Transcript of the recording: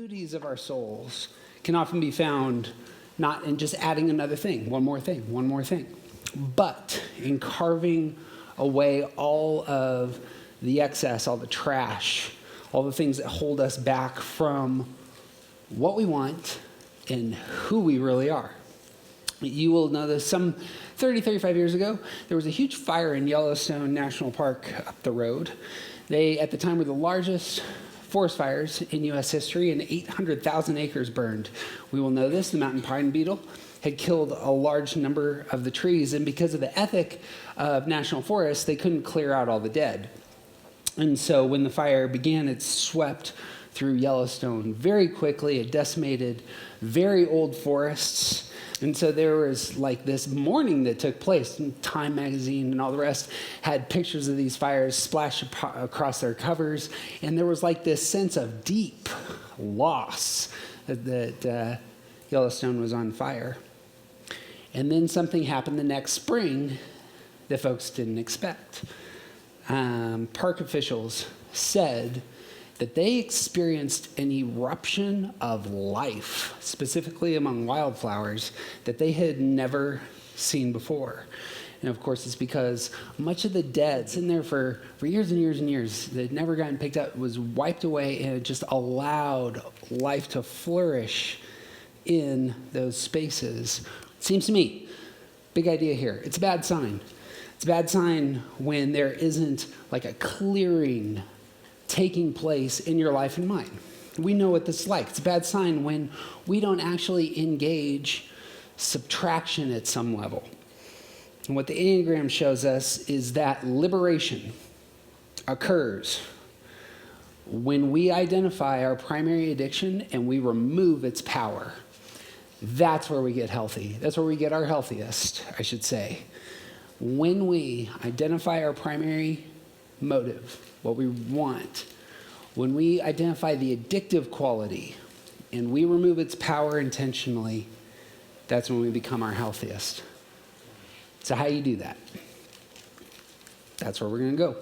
beauties of our souls can often be found not in just adding another thing, one more thing, but in carving away all of the excess, all the trash, all the things that hold us back from what we want and who we really are. You will know this, some 35 years ago, there was a huge fire in Yellowstone National Park up the road. They, at the time, were the largest forest fires in U.S. history, and 800,000 acres burned. We will know this, the mountain pine beetle had killed a large number of the trees, and because of the ethic of national forests, they couldn't clear out all the dead. And so when the fire began, it swept through Yellowstone very quickly. It decimated very old forests. And so there was like this mourning that took place. And Time magazine and all the rest had pictures of these fires splashed across their covers. And there was like this sense of deep loss that Yellowstone was on fire. And then something happened the next spring that folks didn't expect. Park officials said that they experienced an eruption of life, specifically among wildflowers, that they had never seen before. And of course, it's because much of the dead, sitting there for years and years and years, that had never gotten picked up, was wiped away, and it just allowed life to flourish in those spaces. It seems to me, big idea here, it's a bad sign. It's a bad sign when there isn't like a clearing taking place in your life and mine. We know what this is like. It's a bad sign when we don't actually engage subtraction at some level. And what the Enneagram shows us is that liberation occurs when we identify our primary addiction and we remove its power. That's where we get healthy. That's where we get our healthiest, I should say. When we identify our primary motive, what we want, when we identify the addictive quality and we remove its power intentionally, that's when we become our healthiest. So how do you do that? That's where we're going to go.